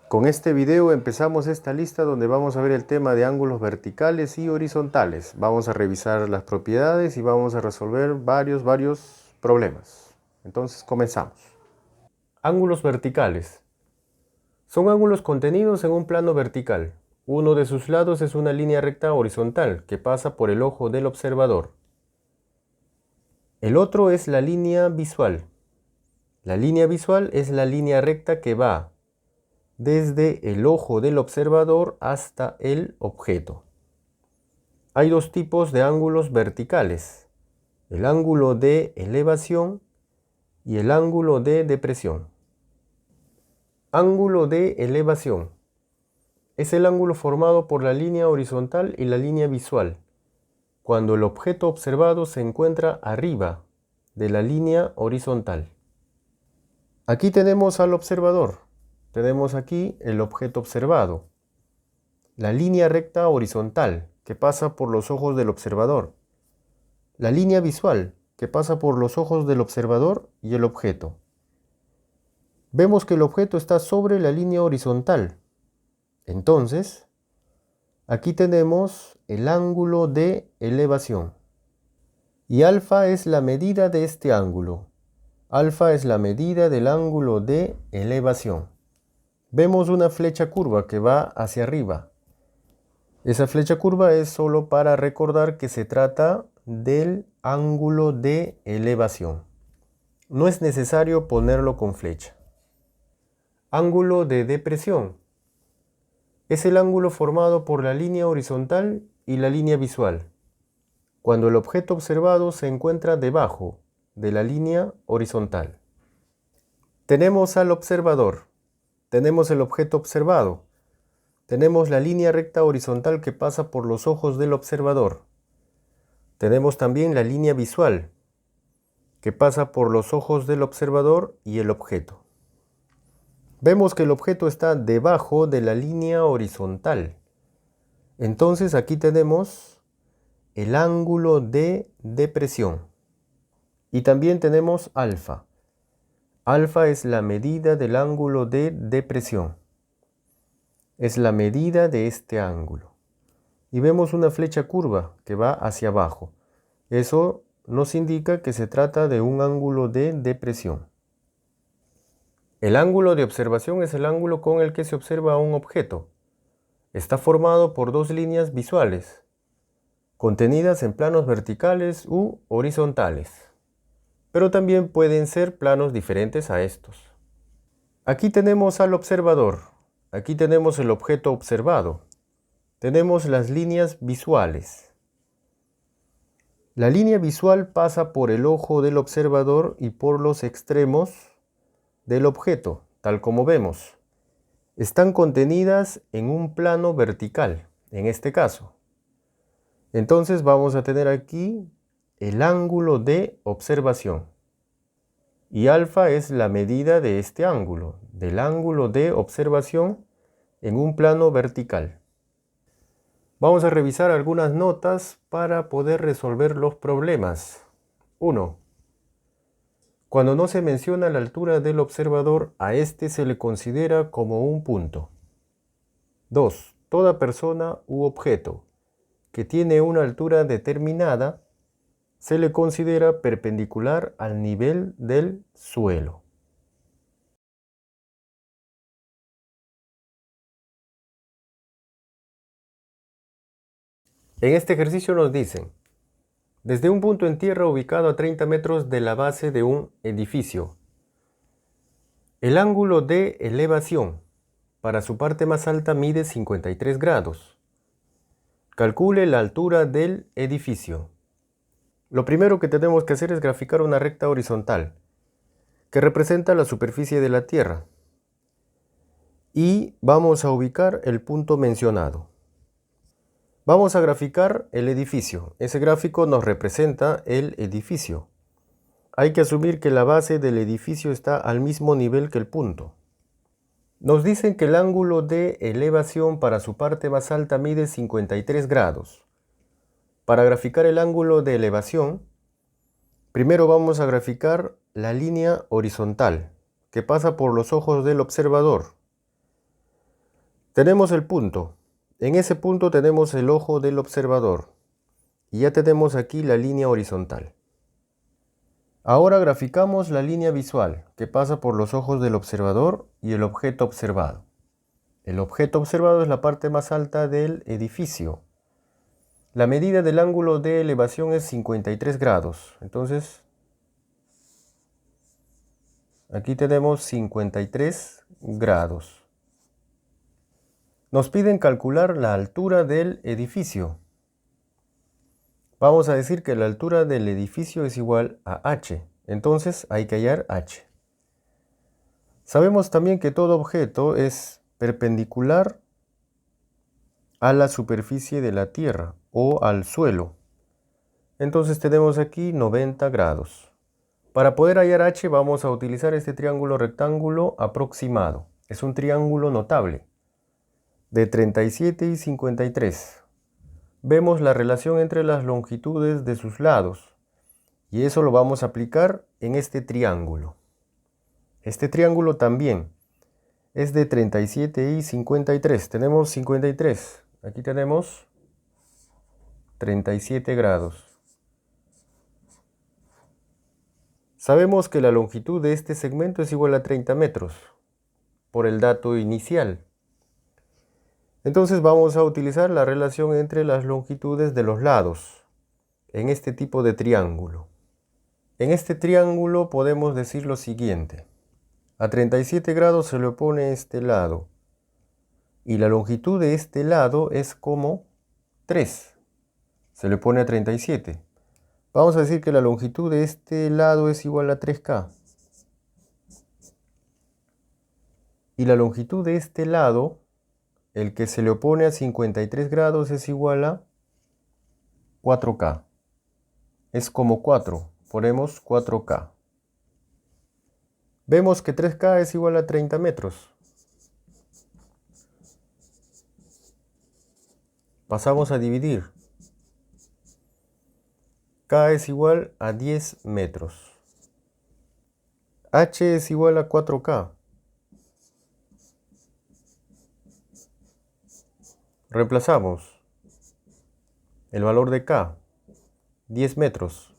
Con este video empezamos esta lista donde vamos a ver el tema de ángulos verticales y horizontales. Vamos a revisar las propiedades y vamos a resolver varios problemas. Entonces comenzamos. Ángulos verticales. Son ángulos contenidos en un plano vertical. Uno de sus lados es una línea recta horizontal que pasa por el ojo del observador. El otro es la línea visual. La línea visual es la línea recta que va desde el ojo del observador hasta el objeto. Hay dos tipos de ángulos verticales: el ángulo de elevación y el ángulo de depresión. Ángulo de elevación es el ángulo formado por la línea horizontal y la línea visual, cuando el objeto observado se encuentra arriba de la línea horizontal. Aquí tenemos al observador. Tenemos aquí el objeto observado, la línea recta horizontal que pasa por los ojos del observador, la línea visual que pasa por los ojos del observador y el objeto. Vemos que el objeto está sobre la línea horizontal. Entonces, aquí tenemos el ángulo de elevación. Y alfa es la medida de este ángulo. Alfa es la medida del ángulo de elevación. Vemos una flecha curva que va hacia arriba. Esa flecha curva es solo para recordar que se trata del ángulo de elevación. No es necesario ponerlo con flecha. Ángulo de depresión. Es el ángulo formado por la línea horizontal y la línea visual, cuando el objeto observado se encuentra debajo de la línea horizontal. Tenemos al observador. Tenemos el objeto observado. Tenemos la línea recta horizontal que pasa por los ojos del observador. Tenemos también la línea visual que pasa por los ojos del observador y el objeto. Vemos que el objeto está debajo de la línea horizontal. Entonces aquí tenemos el ángulo de depresión. Y también tenemos alfa. Alfa es la medida del ángulo de depresión. Es la medida de este ángulo. Y vemos una flecha curva que va hacia abajo. Eso nos indica que se trata de un ángulo de depresión. El ángulo de observación es el ángulo con el que se observa un objeto. Está formado por dos líneas visuales, contenidas en planos verticales u horizontales, pero también pueden ser planos diferentes a estos. Aquí tenemos al observador, aquí tenemos el objeto observado, tenemos las líneas visuales. La línea visual pasa por el ojo del observador y por los extremos del objeto, tal como vemos. Están contenidas en un plano vertical, en este caso. Entonces vamos a tener aquí el ángulo de observación. Y alfa es la medida de este ángulo, del ángulo de observación en un plano vertical. Vamos a revisar algunas notas para poder resolver los problemas. 1. Cuando no se menciona la altura del observador, a este se le considera como un punto. 2. Toda persona u objeto que tiene una altura determinada se le considera perpendicular al nivel del suelo. En este ejercicio nos dicen: desde un punto en tierra ubicado a 30 metros de la base de un edificio, el ángulo de elevación para su parte más alta mide 53 grados. Calcule la altura del edificio. Lo primero que tenemos que hacer es graficar una recta horizontal que representa la superficie de la tierra. Y vamos a ubicar el punto mencionado. Vamos a graficar el edificio. Ese gráfico nos representa el edificio. Hay que asumir que la base del edificio está al mismo nivel que el punto. Nos dicen que el ángulo de elevación para su parte más alta mide 53 grados. Para graficar el ángulo de elevación, primero vamos a graficar la línea horizontal que pasa por los ojos del observador. Tenemos el punto. En ese punto tenemos el ojo del observador. Y ya tenemos aquí la línea horizontal. Ahora graficamos la línea visual que pasa por los ojos del observador y el objeto observado. El objeto observado es la parte más alta del edificio. La medida del ángulo de elevación es 53 grados. Entonces, aquí tenemos 53 grados. Nos piden calcular la altura del edificio. Vamos a decir que la altura del edificio es igual a h. Entonces hay que hallar h. Sabemos también que todo objeto es perpendicular a la superficie de la Tierra o al suelo. Entonces tenemos aquí 90 grados. Para poder hallar h vamos a utilizar este triángulo rectángulo aproximado. Es un triángulo notable de 37 y 53. Vemos la relación entre las longitudes de sus lados y eso lo vamos a aplicar en este triángulo. Este triángulo también es de 37 y 53. Tenemos 53. Aquí tenemos 37 grados. Sabemos que la longitud de este segmento es igual a 30 metros por el dato inicial. Entonces vamos a utilizar la relación entre las longitudes de los lados en este tipo de triángulo. En este triángulo podemos decir lo siguiente. A 37 grados se le opone este lado y la longitud de este lado es como 3. Se le pone a 37. Vamos a decir que la longitud de este lado es igual a 3K. Y la longitud de este lado, el que se le opone a 53 grados, es igual a 4K. Es como 4. Ponemos 4K. Vemos que 3K es igual a 30 metros. Pasamos a dividir. K es igual a 10 metros. H es igual a 4K. Reemplazamos el valor de K, 10 metros.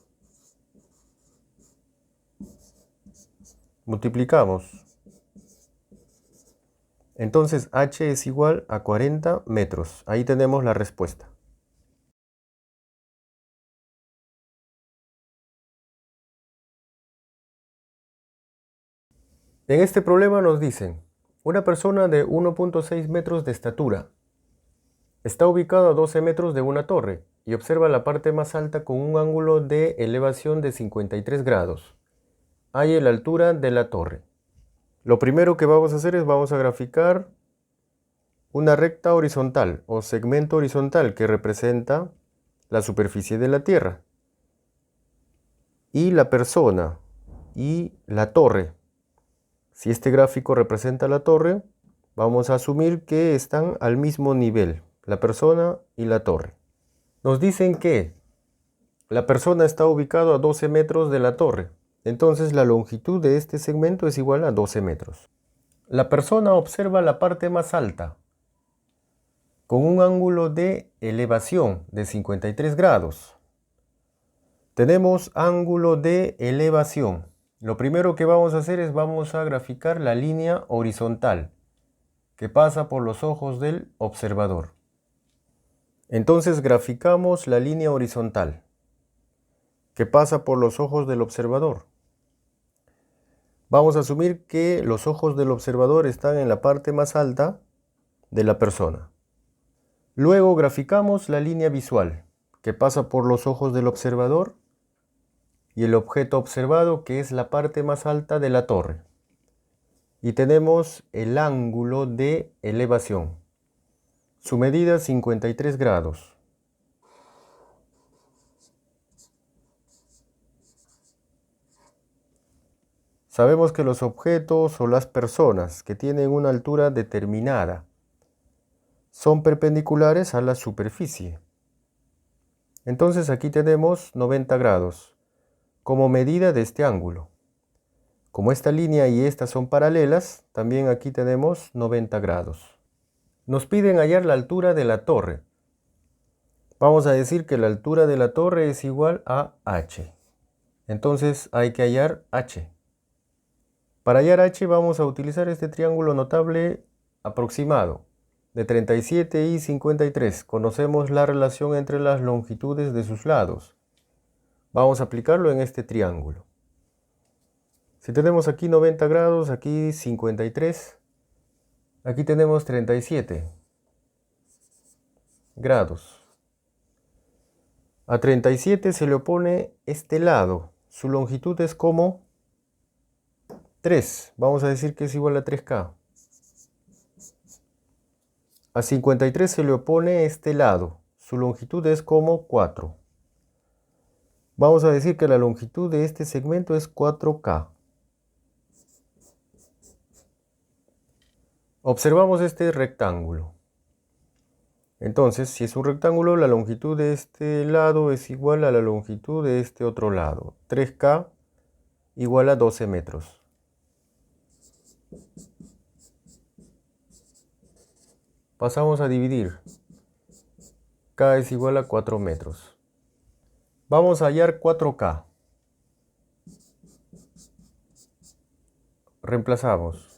Multiplicamos. Entonces H es igual a 40 metros. Ahí tenemos la respuesta. En este problema nos dicen, una persona de 1.6 metros de estatura está ubicado a 12 metros de una torre y observa la parte más alta con un ángulo de elevación de 53 grados. Halla la altura de la torre. Lo primero que vamos a hacer es vamos a graficar una recta horizontal o segmento horizontal que representa la superficie de la Tierra y la persona y la torre. Si este gráfico representa la torre, vamos a asumir que están al mismo nivel, la persona y la torre. Nos dicen que la persona está ubicado a 12 metros de la torre. Entonces la longitud de este segmento es igual a 12 metros. La persona observa la parte más alta con un ángulo de elevación de 53 grados. Tenemos ángulo de elevación. Lo primero que vamos a hacer es vamos a graficar la línea horizontal que pasa por los ojos del observador. Entonces graficamos la línea horizontal que pasa por los ojos del observador. Vamos a asumir que los ojos del observador están en la parte más alta de la persona. Luego graficamos la línea visual que pasa por los ojos del observador y el objeto observado, que es la parte más alta de la torre. Y tenemos el ángulo de elevación. Su medida es 53 grados. Sabemos que los objetos o las personas que tienen una altura determinada son perpendiculares a la superficie. Entonces aquí tenemos 90 grados como medida de este ángulo. Como esta línea y esta son paralelas, también aquí tenemos 90 grados. Nos piden hallar la altura de la torre. Vamos a decir que la altura de la torre es igual a h. Entonces hay que hallar h. Para hallar h vamos a utilizar este triángulo notable aproximado de 37 y 53. Conocemos la relación entre las longitudes de sus lados. Vamos a aplicarlo en este triángulo. Si tenemos aquí 90 grados, aquí 53, aquí tenemos 37 grados. A 37 se le opone este lado. Su longitud es como 3. Vamos a decir que es igual a 3K. A 53 se le opone este lado. Su longitud es como 4. Vamos a decir que la longitud de este segmento es 4K. Observamos este rectángulo. Entonces, si es un rectángulo, la longitud de este lado es igual a la longitud de este otro lado. 3K igual a 12 metros. Pasamos a dividir. K es igual a 4 metros. Vamos a hallar 4K. Reemplazamos.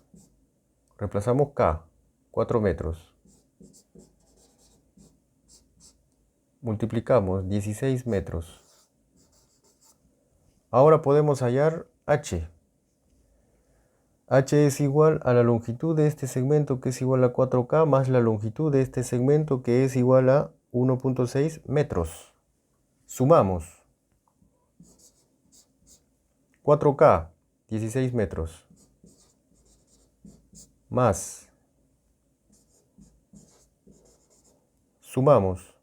Reemplazamos K, 4 metros. Multiplicamos 16 metros. Ahora podemos hallar H. H es igual a la longitud de este segmento, que es igual a 4K, más la longitud de este segmento, que es igual a 1.6 metros. Sumamos. 4K, 16 metros. Más. Sumamos.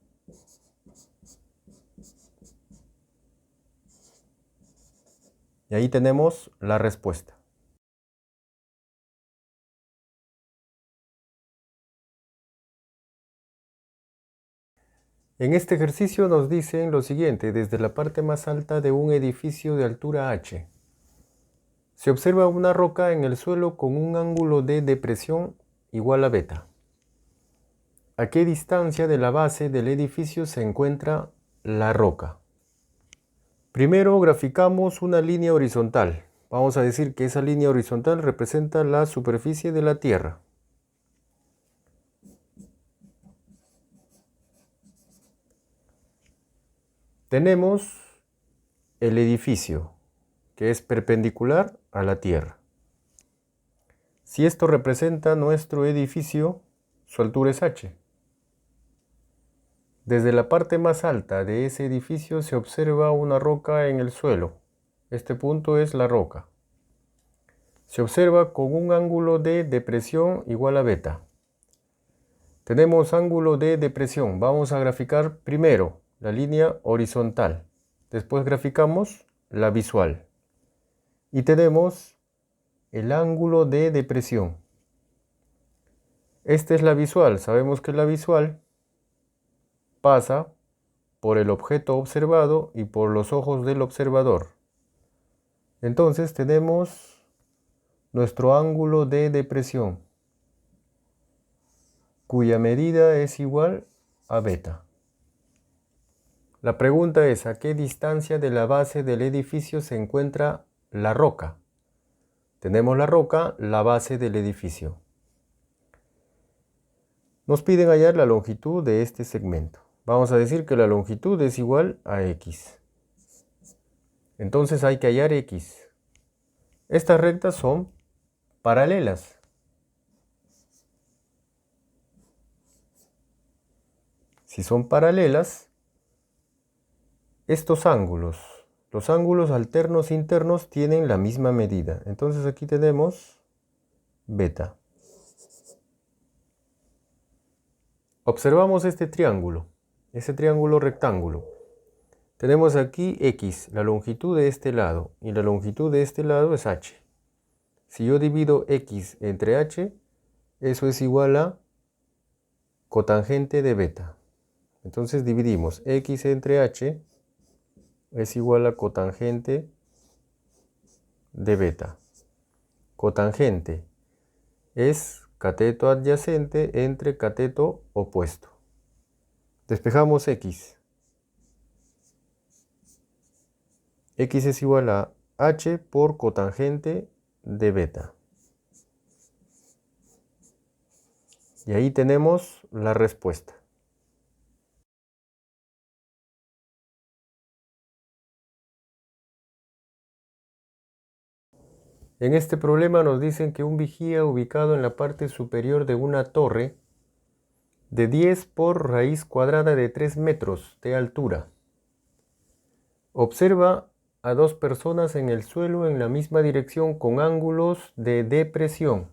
Y ahí tenemos la respuesta. En este ejercicio nos dicen lo siguiente: desde la parte más alta de un edificio de altura h, se observa una roca en el suelo con un ángulo de depresión igual a beta. ¿A qué distancia de la base del edificio se encuentra la roca? Primero graficamos una línea horizontal. Vamos a decir que esa línea horizontal representa la superficie de la Tierra. Tenemos el edificio, que es perpendicular a la Tierra. Si esto representa nuestro edificio, su altura es h. Desde la parte más alta de ese edificio se observa una roca en el suelo. Este punto es la roca. Se observa con un ángulo de depresión igual a beta. Tenemos ángulo de depresión. Vamos a graficar primero la línea horizontal. Después graficamos la visual. Y tenemos el ángulo de depresión. Esta es la visual. Sabemos que la visual pasa por el objeto observado y por los ojos del observador. Entonces tenemos nuestro ángulo de depresión, cuya medida es igual a beta. La pregunta es: ¿a qué distancia de la base del edificio se encuentra la roca? Tenemos la roca, la base del edificio. Nos piden hallar la longitud de este segmento. Vamos a decir que la longitud es igual a x. Entonces hay que hallar x. Estas rectas son paralelas. Si son paralelas, estos ángulos, los ángulos alternos internos, tienen la misma medida. Entonces aquí tenemos beta. Observamos este triángulo, ese triángulo rectángulo. Tenemos aquí x, la longitud de este lado, y la longitud de este lado es h. Si yo divido x entre h, eso es igual a cotangente de beta. Entonces dividimos x entre h es igual a cotangente de beta. Cotangente es cateto adyacente entre cateto opuesto. Despejamos X. X es igual a H por cotangente de beta. Y ahí tenemos la respuesta. En este problema nos dicen que un vigía ubicado en la parte superior de una torre de 10 por raíz cuadrada de 3 metros de altura observa a dos personas en el suelo en la misma dirección con ángulos de depresión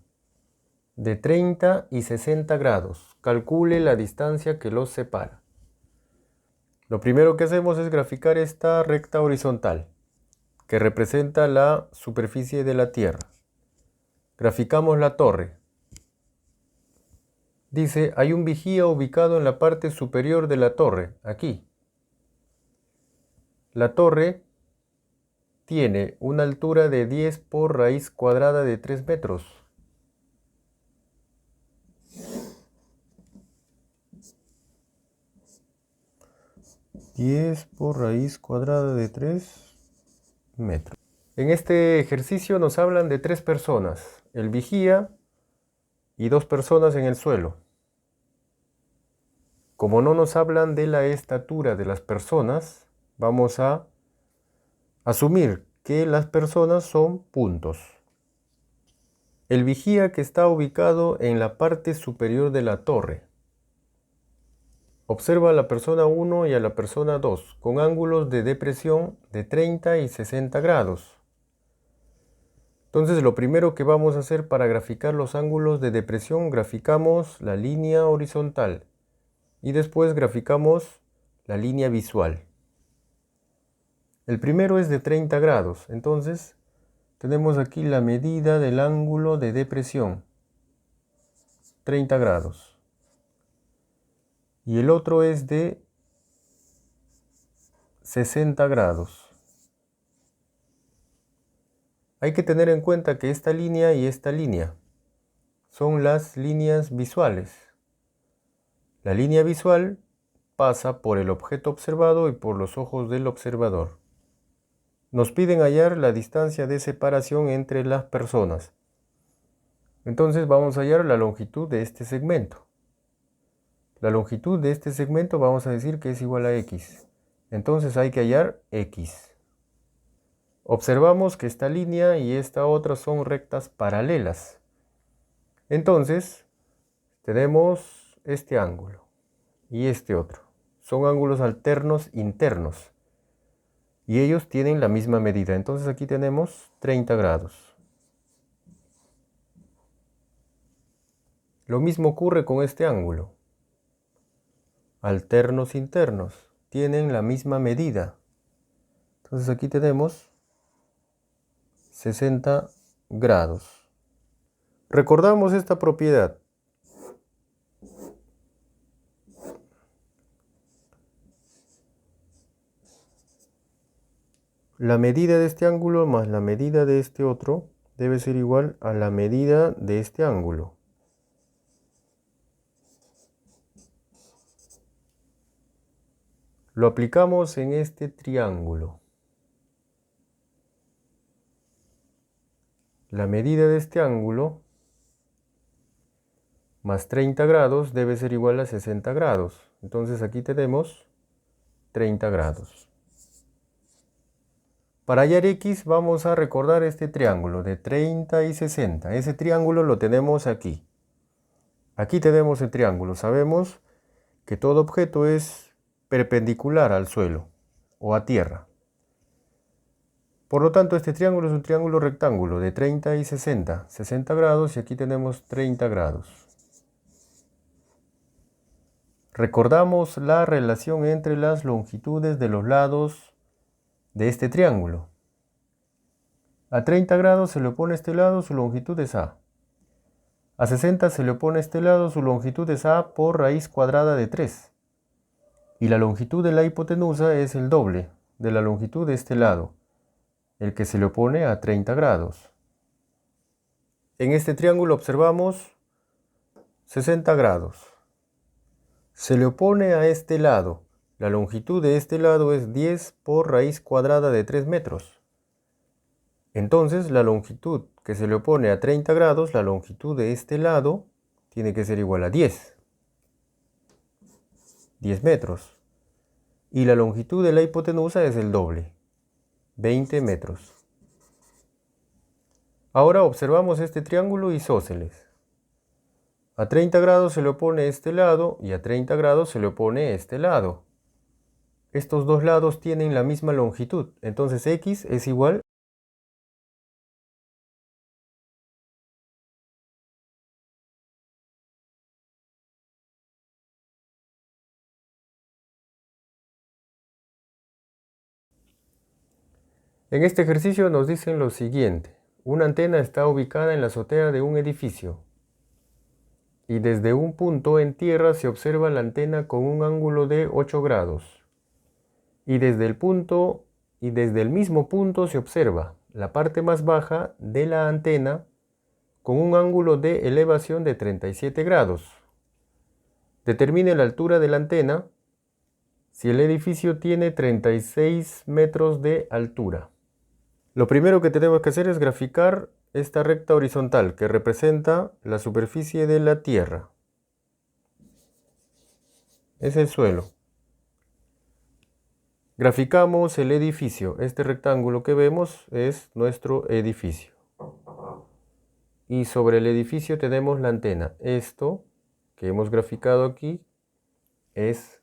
de 30 y 60 grados. Calcule la distancia que los separa. Lo primero que hacemos es graficar esta recta horizontal que representa la superficie de la Tierra. Graficamos la torre. Dice, hay un vigía ubicado en la parte superior de la torre, aquí. La torre tiene una altura de 10 por raíz cuadrada de 3 metros. (10 por raíz cuadrada de 3 metros). En este ejercicio nos hablan de 3 personas, el vigía y 2 personas en el suelo. Como no nos hablan de la estatura de las personas, vamos a asumir que las personas son puntos. El vigía que está ubicado en la parte superior de la torre observa a la persona 1 y a la persona 2 con ángulos de depresión de 30 y 60 grados. Entonces lo primero que vamos a hacer para graficar los ángulos de depresión, graficamos la línea horizontal y después graficamos la línea visual. El primero es de 30 grados, entonces tenemos aquí la medida del ángulo de depresión, 30 grados. Y el otro es de 60 grados. Hay que tener en cuenta que esta línea y esta línea son las líneas visuales. La línea visual pasa por el objeto observado y por los ojos del observador. Nos piden hallar la distancia de separación entre las personas. Entonces vamos a hallar la longitud de este segmento. La longitud de este segmento vamos a decir que es igual a X. Entonces hay que hallar X. Observamos que esta línea y esta otra son rectas paralelas. Entonces tenemos este ángulo y este otro. Son ángulos alternos internos. Y ellos tienen la misma medida. Entonces aquí tenemos 30 grados. Lo mismo ocurre con este ángulo. Alternos internos tienen la misma medida. Entonces aquí tenemos 60 grados. Recordamos esta propiedad. La medida de este ángulo más la medida de este otro debe ser igual a la medida de este ángulo. Lo aplicamos en este triángulo. La medida de este ángulo más 30 grados debe ser igual a 60 grados. Entonces aquí tenemos 30 grados. Para hallar X vamos a recordar este triángulo de 30 y 60. Ese triángulo lo tenemos aquí. Aquí tenemos el triángulo. Sabemos que todo objeto es perpendicular al suelo o a tierra. Por lo tanto, este triángulo es un triángulo rectángulo de 30 y 60. 60 grados y aquí tenemos 30 grados. Recordamos la relación entre las longitudes de los lados de este triángulo. A 30 grados se le opone este lado, su longitud es A. A 60 se le opone este lado, su longitud es A por raíz cuadrada de 3. Y la longitud de la hipotenusa es el doble de la longitud de este lado, el que se le opone a 30 grados. En este triángulo observamos 60 grados. Se le opone a este lado. La longitud de este lado es 10 por raíz cuadrada de 3 metros. Entonces, la longitud que se le opone a 30 grados, la longitud de este lado, tiene que ser igual a 10 metros. Y la longitud de la hipotenusa es el doble, 20 metros. Ahora observamos este triángulo isósceles. A 30 grados se le opone este lado y a 30 grados se le opone este lado. Estos dos lados tienen la misma longitud, entonces x es igual . En este ejercicio nos dicen lo siguiente. Una antena está ubicada en la azotea de un edificio y desde un punto en tierra se observa la antena con un ángulo de 8 grados. Y desde el mismo punto se observa la parte más baja de la antena con un ángulo de elevación de 37 grados. Determine la altura de la antena si el edificio tiene 36 metros de altura. Lo primero que tenemos que hacer es graficar esta recta horizontal que representa la superficie de la tierra. Es el suelo. Graficamos el edificio. Este rectángulo que vemos es nuestro edificio. Y sobre el edificio tenemos la antena. Esto que hemos graficado aquí es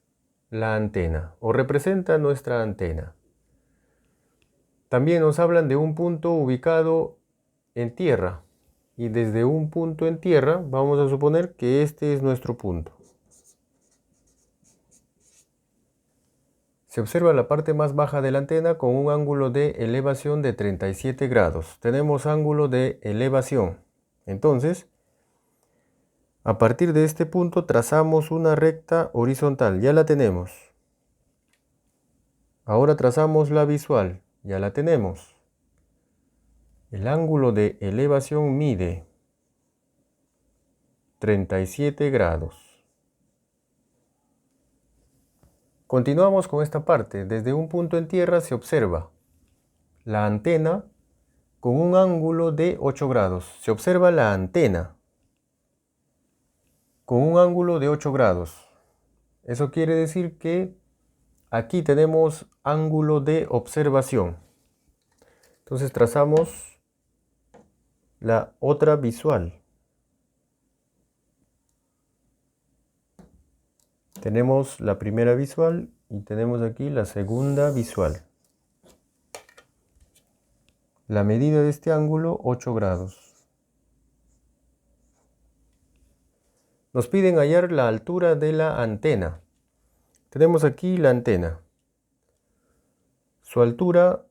la antena o representa nuestra antena. También nos hablan de un punto ubicado en tierra. Y desde un punto en tierra vamos a suponer que este es nuestro punto. Se observa la parte más baja de la antena con un ángulo de elevación de 37 grados. Tenemos ángulo de elevación. Entonces, a partir de este punto trazamos una recta horizontal. Ya la tenemos. Ahora trazamos la visual. Ya la tenemos. El ángulo de elevación mide 37 grados. Continuamos con esta parte. Desde un punto en tierra se observa la antena con un ángulo de 8 grados. Se observa la antena con un ángulo de 8 grados. Eso quiere decir que aquí tenemos ángulo de observación. Entonces trazamos la otra visual. Tenemos la primera visual y tenemos aquí la segunda visual. La medida de este ángulo, 8 grados. Nos piden hallar la altura de la antena. Tenemos aquí la antena. Su altura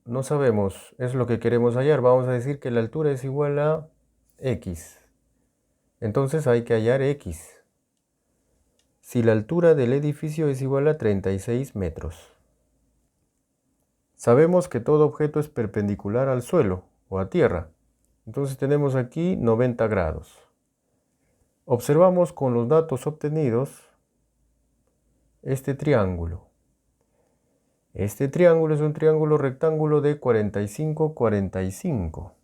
no sabemos, es lo que queremos hallar. Vamos a decir que la altura es igual a x. Entonces hay que hallar x. Si la altura del edificio es igual a 36 metros. Sabemos que todo objeto es perpendicular al suelo o a tierra. Entonces tenemos aquí 90 grados. Observamos con los datos obtenidos este triángulo. Este triángulo es un triángulo rectángulo de 45, 45.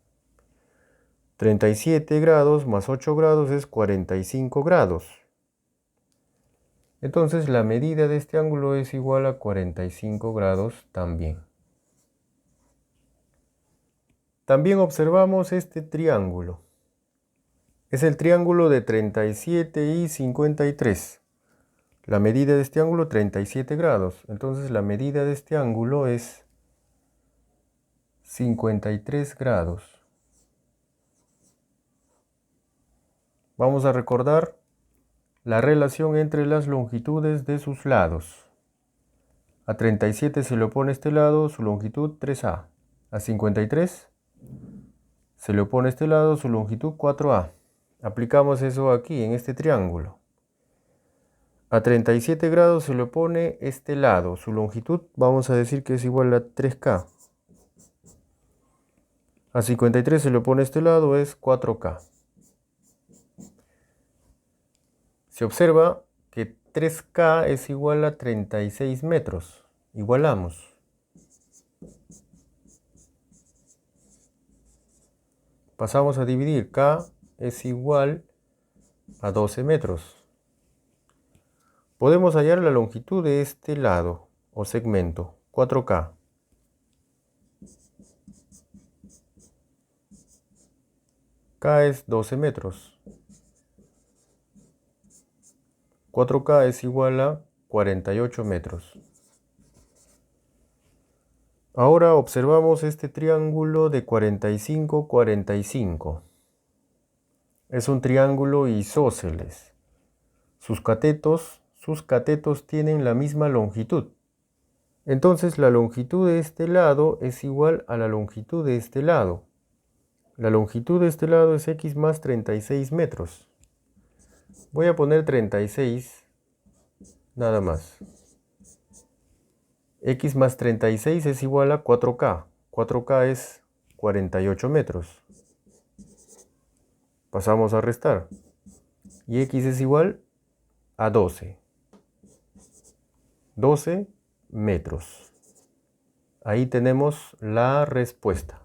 37 grados más 8 grados es 45 grados. Entonces la medida de este ángulo es igual a 45 grados también. También observamos este triángulo. Es el triángulo de 37 y 53. La medida de este ángulo 37 grados. Entonces la medida de este ángulo es 53 grados. Vamos a recordar la relación entre las longitudes de sus lados. A 37 se le opone este lado, su longitud 3a. A 53 se le opone este lado, su longitud 4a. Aplicamos eso aquí, en este triángulo. A 37 grados se le opone este lado, su longitud vamos a decir que es igual a 3k. A 53 se le opone este lado, es 4k. Se observa que 3K es igual a 36 metros. Igualamos. Pasamos a dividir. K es igual a 12 metros. Podemos hallar la longitud de este lado o segmento, 4K. K es 12 metros. 4K es igual a 48 metros. Ahora observamos este triángulo de 45, 45. Es un triángulo isósceles. Sus catetos tienen la misma longitud. Entonces la longitud de este lado es igual a la longitud de este lado. La longitud de este lado es x más 36 metros. Voy a poner 36 nada más. X más 36 es igual a 4K. 4K es 48 metros. Pasamos a restar. Y X es igual a 12. 12 metros. Ahí tenemos la respuesta.